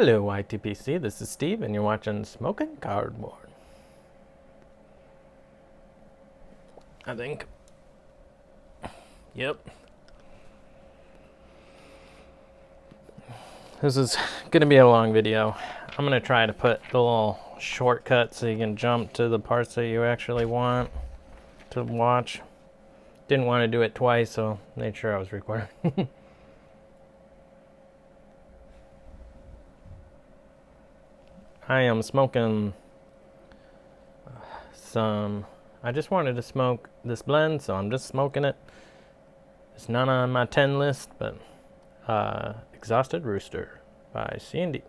Hello YTPC, this is Steve and you're watching Smoking Cardboard. I think. Yep. This is going to be a long video. I'm going to try to put the little shortcut so you can jump to the parts that you actually want to watch. Didn't want to do it twice, so made sure I was recording. I am smoking some. I just wanted to smoke this blend, so I'm just smoking it. It's not on my 10 list, but Exhausted Rooster by C&D.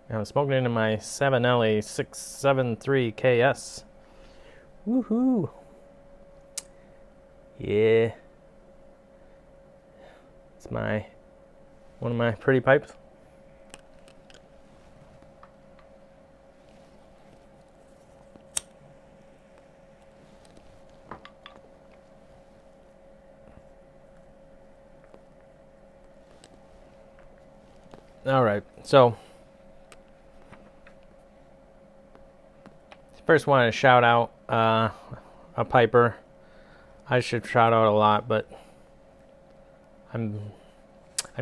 I'm smoking it in my 7LA673KS. Woohoo! Yeah. It's one of my pretty pipes. All right, so first want to shout out a piper. I should shout out a lot, but I'm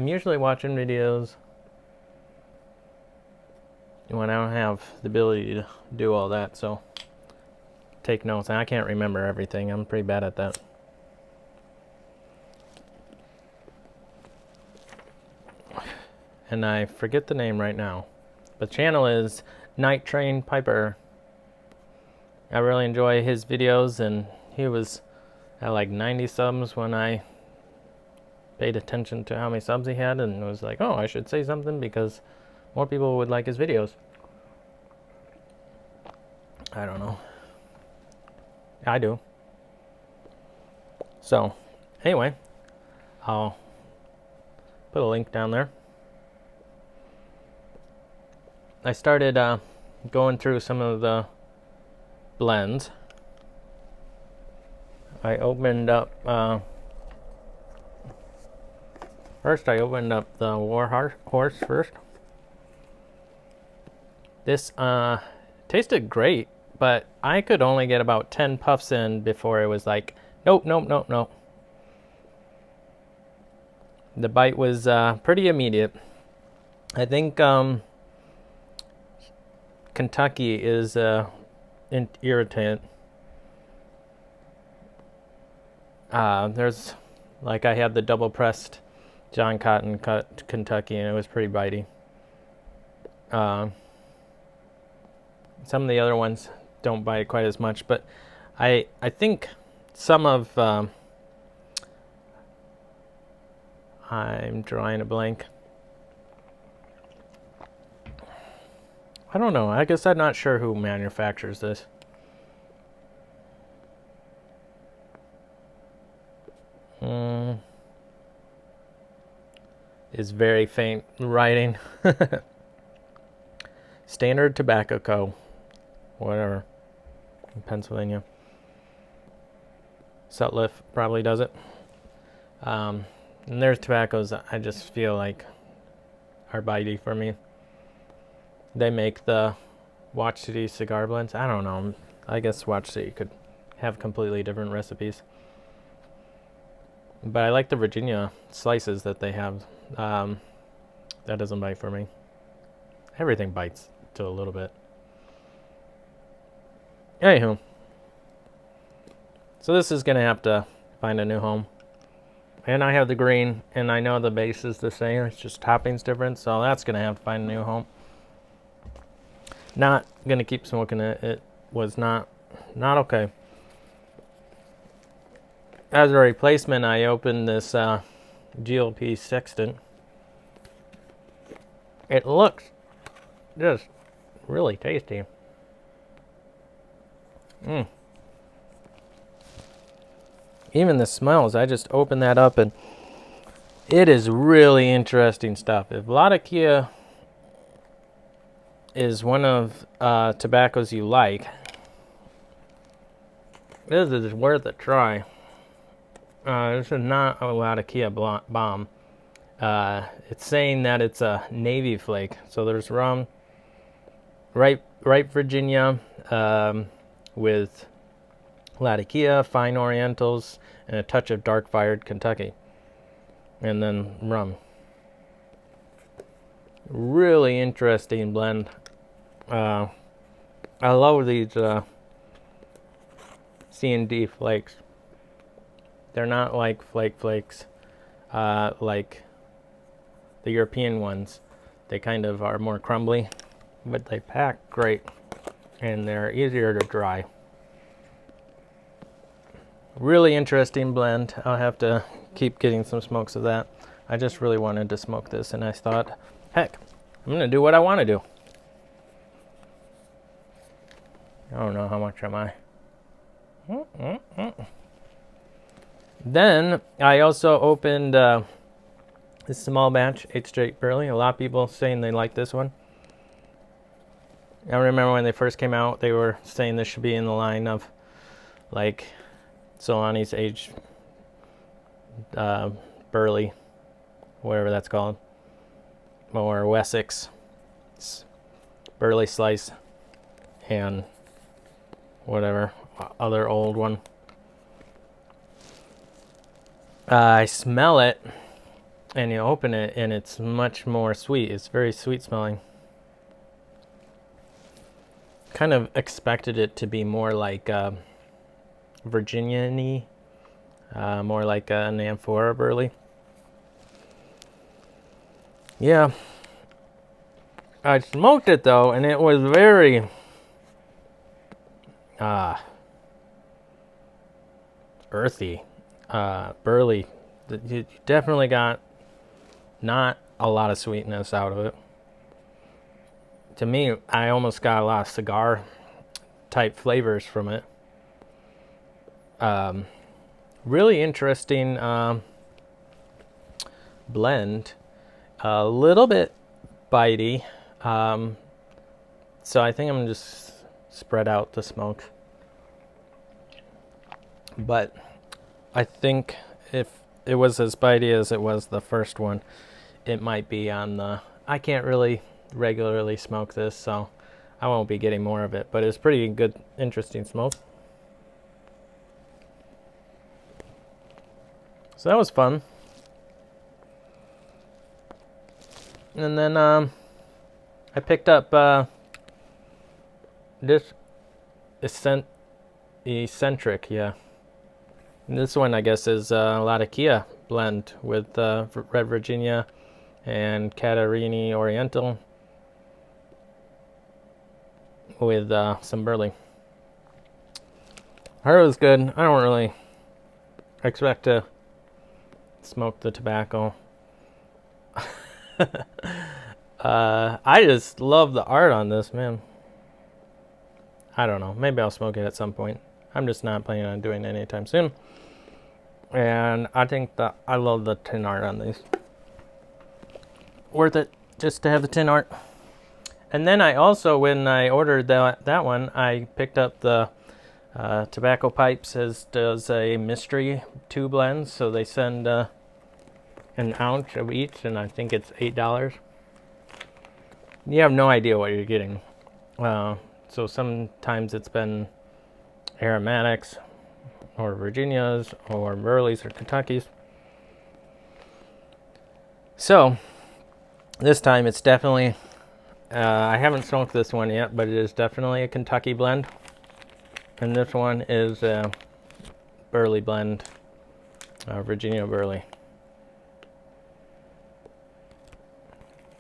usually watching videos when I don't have the ability to do all that, so take notes. And I can't remember everything. I'm pretty bad at that. And I forget the name right now. But the channel is Night Train Piper. I really enjoy his videos, and he was at like 90 subs when I paid attention to how many subs he had, and was like, oh, I should say something because more people would like his videos. I don't know. I do. So, anyway, I'll put a link down there. I started going through some of the blends. I opened up first I opened up the War Horse first. This tasted great, but I could only get about 10 puffs in before it was like, nope. The bite was pretty immediate. I think Kentucky is irritant. There's, like, I had the double pressed John Cotton Kentucky, and it was pretty bitey. Some of the other ones don't bite quite as much, but I think some of I'm drawing a blank. I don't know. I guess I'm not sure who manufactures this. Is very faint writing. Standard Tobacco Co. Whatever. In Pennsylvania. Sutliff probably does it. And there's tobaccos I just feel like are bitey for me. They make the Watch City cigar blends. I don't know. I guess Watch City could have completely different recipes. But I like the Virginia slices that they have. That doesn't bite for me. Everything bites to a little bit. Anywho. So this is going to have to find a new home. And I have the green, and I know the base is the same. It's just toppings different, so that's going to have to find a new home. Not going to keep smoking it. It was not okay. As a replacement, I opened this GLP Sextant. It looks just really tasty. Even the smells, I just opened that up, and it is really interesting stuff. If Latakia is one of tobaccos you like, this is worth a try. This is not a Latakia bomb. It's saying that it's a Navy flake. So there's rum, ripe Virginia, with Latakia, fine Orientals, and a touch of dark fired Kentucky, and then rum. Really interesting blend. I love these C&D flakes. They're not like flakes like the European ones. They kind of are more crumbly, but they pack great and they're easier to dry. Really interesting blend. I'll have to keep getting some smokes of that. I just really wanted to smoke this, and I thought, heck, I'm gonna do what I want to do. I don't know how much am I. Then I also opened this small batch 8 straight barley. A lot of people saying they like this one. I remember when they first came out, they were saying this should be in the line of like Solani's aged burley, whatever that's called, or Wessex burley slice, and whatever other old one. I smell it, and you open it, and it's much more sweet. It's very sweet smelling. Kind of expected it to be more like Virginia-y, more like an amphora burley. Yeah. I smoked it though, and it was very earthy, burley. You definitely got not a lot of sweetness out of it. To me, I almost got a lot of cigar type flavors from it. Really interesting blend. A little bit bitey. So I think I'm gonna just spread out the smoke. But I think if it was as bitey as it was the first one, it might be on the... I can't really regularly smoke this, so I won't be getting more of it, but it's pretty good, interesting smoke. So that was fun. And then I picked up this eccentric, yeah. And this one, I guess, is a Latakia blend with Red Virginia and Catarini Oriental with some burley. I heard it was good. I don't really expect to smoke the tobacco. I just love the art on this, man. I don't know. Maybe I'll smoke it at some point. I'm just not planning on doing it anytime soon. And I think that I love the tin art on these. Worth it just to have the tin art. And then I also, when I ordered that one, I picked up the tobacco pipes, as does a mystery 2 blends. So they send an ounce of each, and I think it's $8. You have no idea what you're getting. So sometimes it's been aromatics, or Virginias, or Burleys, or Kentuckys. So this time it's definitely... I haven't smoked this one yet, but it is definitely a Kentucky blend. And this one is a burley blend, Virginia burley.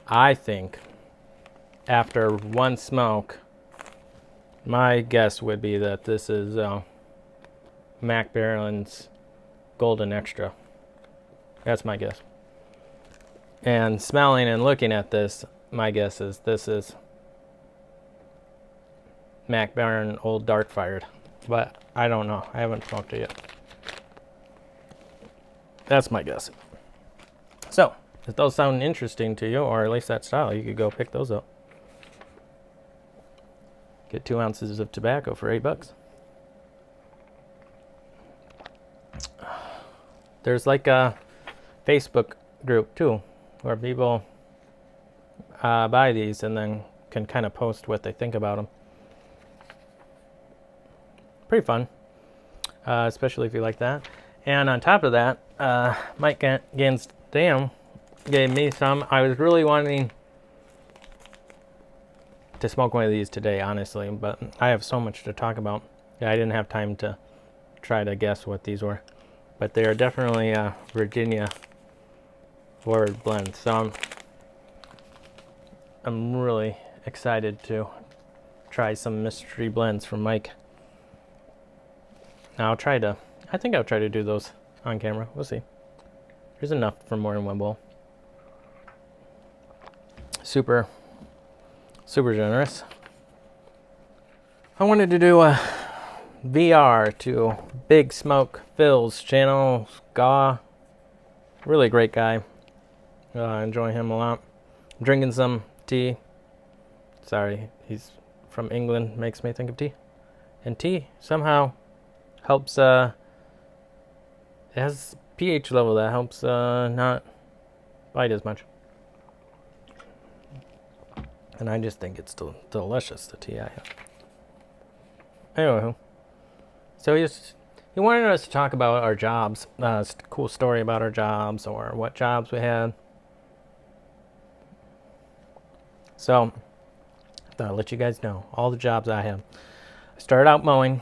I think after one smoke, my guess would be that this is Mac Baren's Golden Extra. That's my guess. And smelling and looking at this, my guess is this is Mac Baren Old Dark Fired, but I don't know. I haven't smoked it yet. That's my guess. So, if those sound interesting to you, or at least that style, you could go pick those up. Get 2 ounces of tobacco for $8. There's like a Facebook group too, where people buy these and then can kind of post what they think about them. Pretty fun, especially if you like that. And on top of that, Mike Gansdam gave me some. I was really wanting to smoke one of these today, honestly, but I have so much to talk about. Yeah, I didn't have time to try to guess what these were, but they are definitely Virginia forward blends. So I'm really excited to try some mystery blends from Mike. Now I think I'll try to do those on camera. We'll see. There's enough for more than one bowl. Super generous. I wanted to do a VR to Big Smoke Phil's channel. Gaw, really great guy. I enjoy him a lot. I'm drinking some tea. Sorry, he's from England, makes me think of tea. And tea somehow helps, it has pH level that helps not bite as much. And I just think it's delicious, the tea I have. Anyway, so he wanted us to talk about our jobs, a cool story about our jobs or what jobs we had. So I thought I'd let you guys know all the jobs I have. I started out mowing.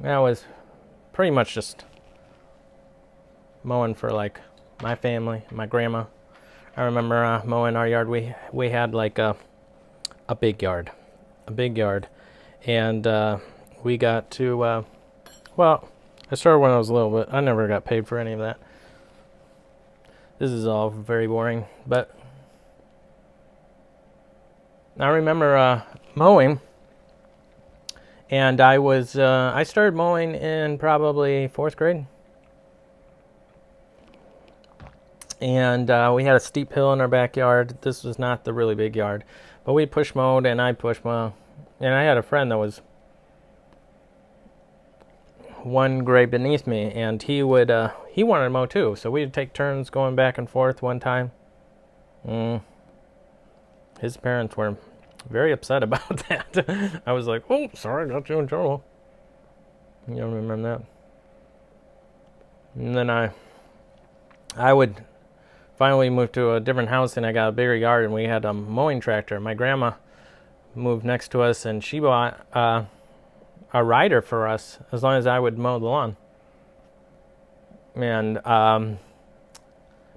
I was pretty much just mowing for like my family, my grandma. I remember mowing our yard. We had like a big yard, and we got to well, I started when I was little, but I never got paid for any of that. This is all very boring, but I remember mowing, and I started mowing in probably 4th grade. And we had a steep hill in our backyard. This was not the really big yard, but we push mowed, and I push mow. And I had a friend that was one grade beneath me, and he wanted to mow too. So we'd take turns going back and forth. One time, his parents were very upset about that. I was like, "Oh, sorry, I got you in trouble." You don't remember that? And then I would finally moved to a different house, and I got a bigger yard, and we had a mowing tractor. My grandma moved next to us, and she bought a rider for us as long as I would mow the lawn. And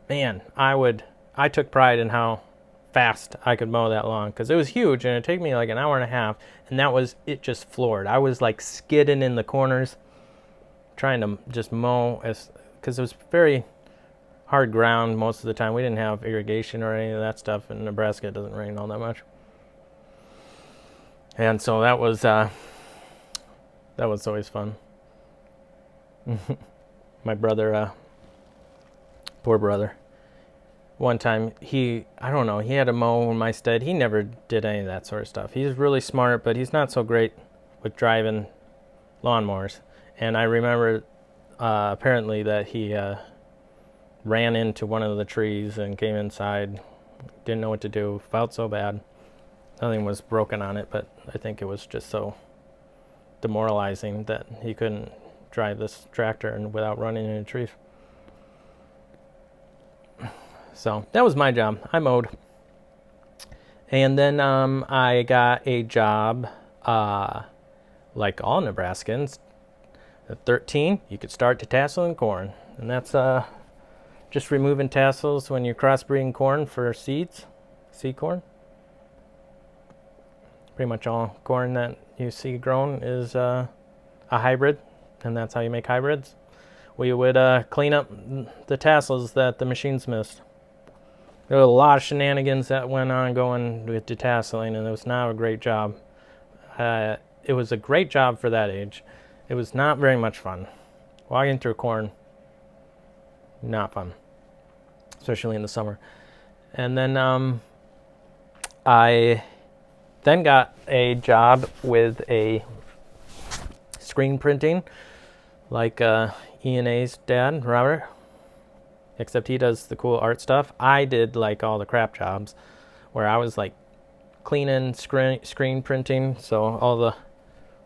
man, I took pride in how fast I could mow that lawn, because it was huge, and it took me like an hour and a half, and that was it. Just floored. I was like skidding in the corners trying to just mow, because it was very hard ground most of the time. We didn't have irrigation or any of that stuff. In Nebraska, it doesn't rain all that much. And so that was always fun. My brother, poor brother, one time he had to mow in my stead. He never did any of that sort of stuff. He's really smart, but he's not so great with driving lawnmowers. And I remember apparently that he ran into one of the trees and came inside, didn't know what to do, felt so bad. Nothing was broken on it, but I think it was just so demoralizing that he couldn't drive this tractor and without running into trees. So that was my job. I mowed. And then I got a job, like all Nebraskans. At 13, you could start detasseling corn. And that's just removing tassels when you're crossbreeding corn for seed corn. Pretty much all corn that you see grown is a hybrid, and that's how you make hybrids. We would clean up the tassels that the machines missed. There were a lot of shenanigans that went on going with detasseling, and it was not a great job. It was a great job for that age. It was not very much fun. Walking through corn, not fun, especially in the summer. And then I then got a job with a screen printing, like E&A's dad, Robert. except he does the cool art stuff. I did like all the crap jobs where I was like cleaning, screen printing, so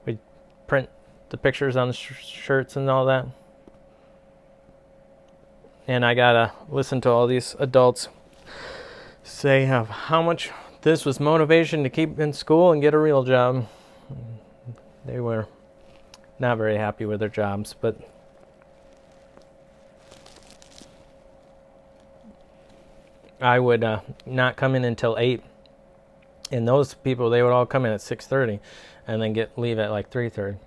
we print the pictures on the shirts and all that. And I gotta listen to all these adults say how much this was motivation to keep in school and get a real job. They were not very happy with their jobs, but I would not come in until 8, and those people, they would all come in at 6:30 and then leave at like 3:30.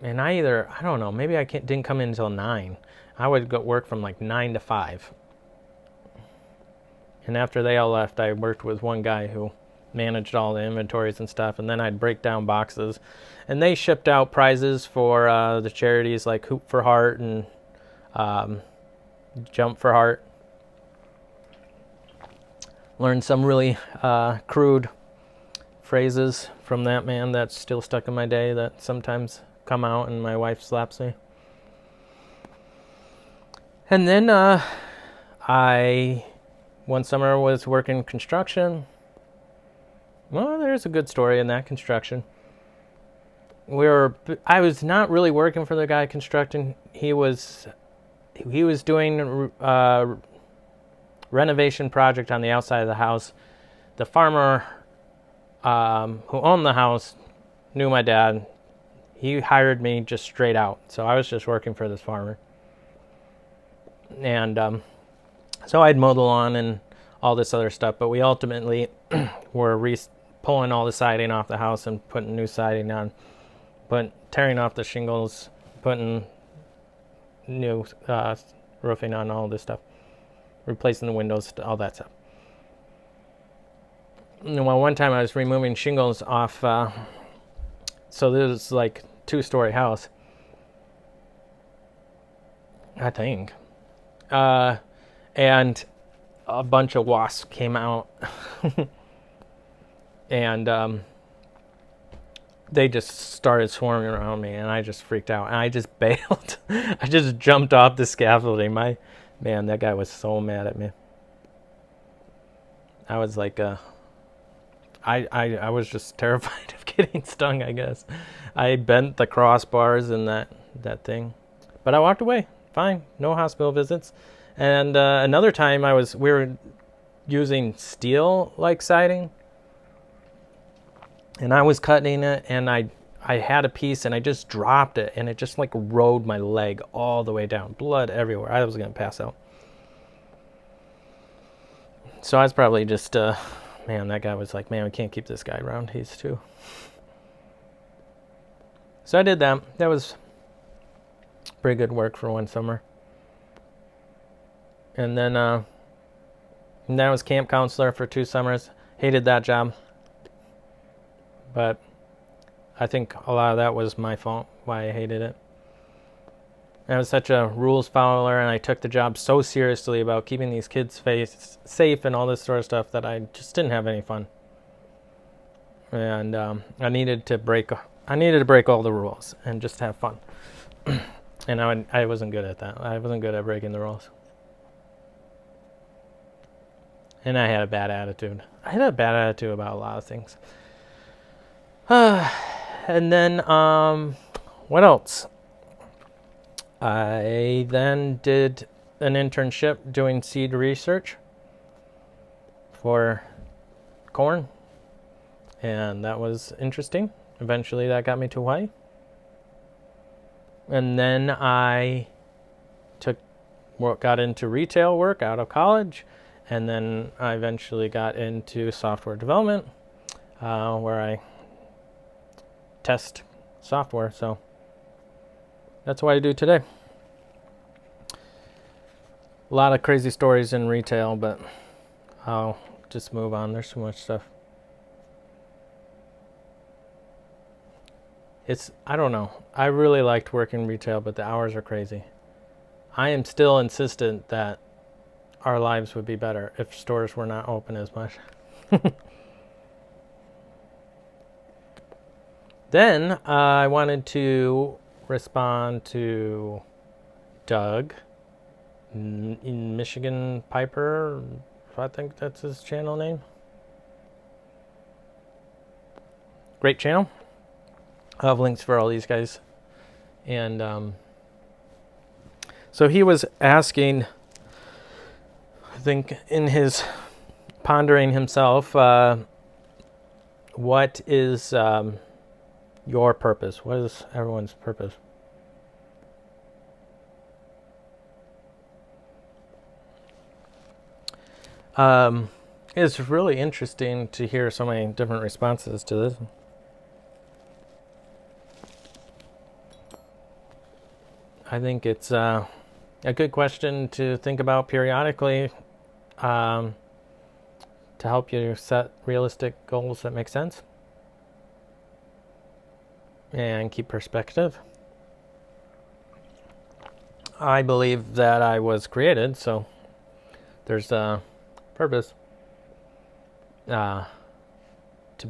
And I don't know, maybe I didn't come in until 9. I would go work from like 9 to 5. And after they all left, I worked with one guy who managed all the inventories and stuff, and then I'd break down boxes. And they shipped out prizes for the charities like Hoop for Heart and Jump for Heart. Learned some really crude phrases from that man that's still stuck in my day that sometimes come out and my wife slaps me. And then I one summer was working construction. Well, there's a good story in that construction. I was not really working for the guy constructing. He was doing a renovation project on the outside of the house. The farmer who owned the house knew my dad. He hired me just straight out. So I was just working for this farmer. And so I'd mow the lawn and all this other stuff, but we ultimately were pulling all the siding off the house and putting new siding on, tearing off the shingles, putting new roofing on, all this stuff, replacing the windows, all that stuff. And well, one time I was removing shingles off, so this was like 2-story house, I think. And a bunch of wasps came out and they just started swarming around me, and I just freaked out and I just bailed. I just jumped off the scaffolding. Man, that guy was so mad at me. I was like, I was just terrified of getting stung, I guess. I bent the crossbars and that thing, but I walked away. Fine, no hospital visits. And another time we were using steel like siding, and I was cutting it, and I had a piece and I just dropped it, and it just like rode my leg all the way down, blood everywhere. I was gonna pass out. So I was probably just man, that guy was like, man, we can't keep this guy around, he's too. So I did that. That was pretty good work for one summer. And then I was camp counselor for 2 summers. Hated that job. But I think a lot of that was my fault, why I hated it. I was such a rules follower, and I took the job so seriously about keeping these kids safe and all this sort of stuff that I just didn't have any fun. And I needed to break all the rules and just have fun. And I wasn't good at that. I wasn't good at breaking the rules. And I had a bad attitude. I had a bad attitude about a lot of things. And then, what else? I then did an internship doing seed research for corn. And that was interesting. Eventually that got me to Hawaii. And then I got into retail work out of college. And then I eventually got into software development, where I test software. So that's what I do today. A lot of crazy stories in retail, but I'll just move on. There's too much stuff. I don't know. I really liked working retail, but the hours are crazy. I am still insistent that our lives would be better if stores were not open as much. Then I wanted to respond to Doug in Michigan Piper, I think that's his channel name. Great channel. I'll have links for all these guys. And so he was asking, I think in his pondering himself, what is your purpose? What is everyone's purpose? It's really interesting to hear so many different responses to this. I think it's a good question to think about periodically, to help you set realistic goals that make sense and keep perspective. I believe that I was created, so there's a purpose to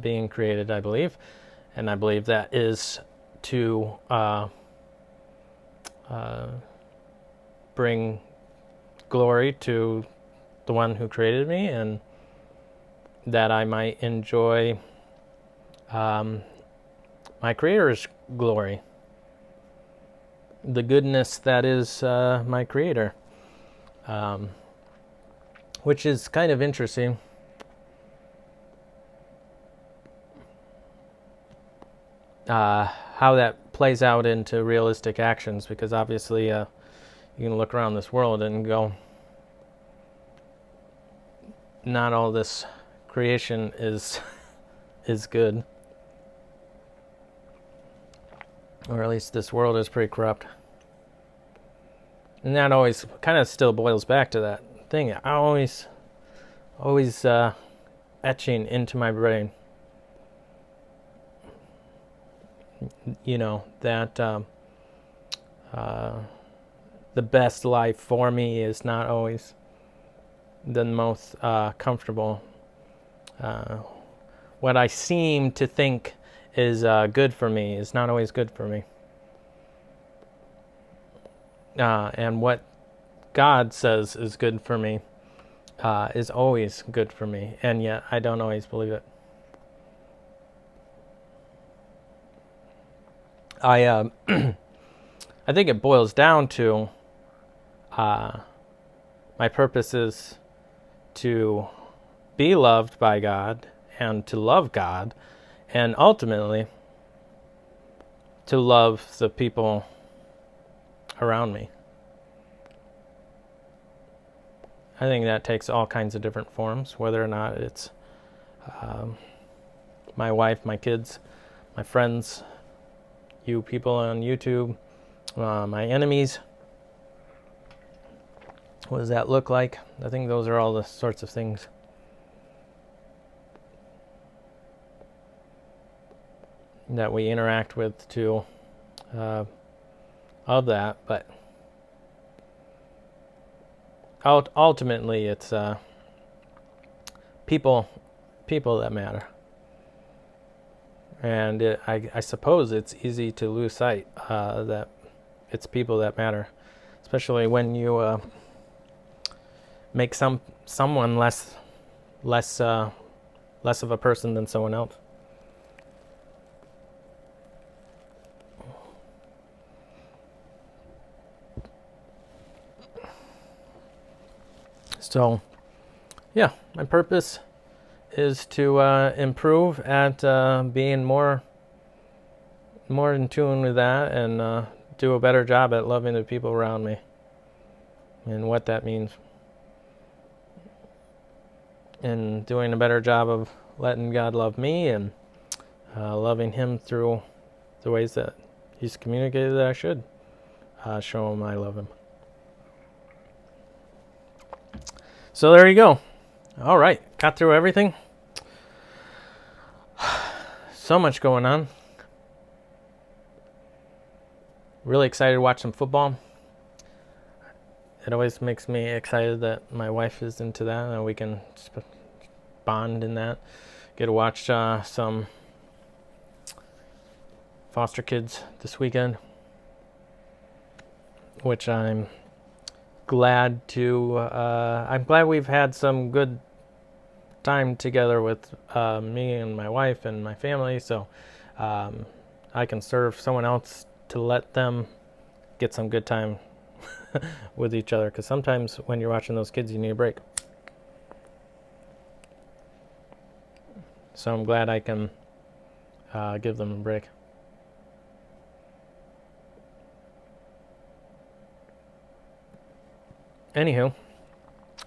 being created, I believe. And I believe that is to bring glory to the one who created me, and that I might enjoy my Creator's glory, the goodness that is my Creator, which is kind of interesting. How that plays out into realistic actions, because obviously you can look around this world and go, not all this creation is good, or at least this world is pretty corrupt. And that always kind of still boils back to that thing I always etching into my brain. You know, that the best life for me is not always the most comfortable. What I seem to think is good for me is not always good for me. And what God says is good for me is always good for me, and yet I don't always believe it. I think it boils down to my purpose is to be loved by God and to love God, and ultimately to love the people around me. I think that takes all kinds of different forms, whether or not it's my wife, my kids, my friends, you people on YouTube, my enemies. What does that look like? I think those are all the sorts of things that we interact with to of that, but ultimately it's people that matter. And I suppose it's easy to lose sight that it's people that matter, especially when you make someone less of a person than someone else. So, yeah, my purpose is to improve at being more in tune with that, and do a better job at loving the people around me, and what that means, and doing a better job of letting God love me, and loving Him through the ways that He's communicated that I should show Him I love Him. So there you go. All right, got through everything. So much going on. Really excited to watch some football. It always makes me excited that my wife is into that, and we can bond in that. Get to watch some foster kids this weekend, which I'm glad to. I'm glad we've had some good time together with me and my wife and my family, so I can serve someone else to let them get some good time with each other, because sometimes when you're watching those kids, you need a break. So I'm glad I can give them a break. Anywho,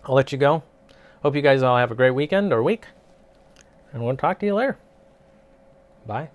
I'll let you go. Hope you guys all have a great weekend or week, and we'll talk to you later. Bye.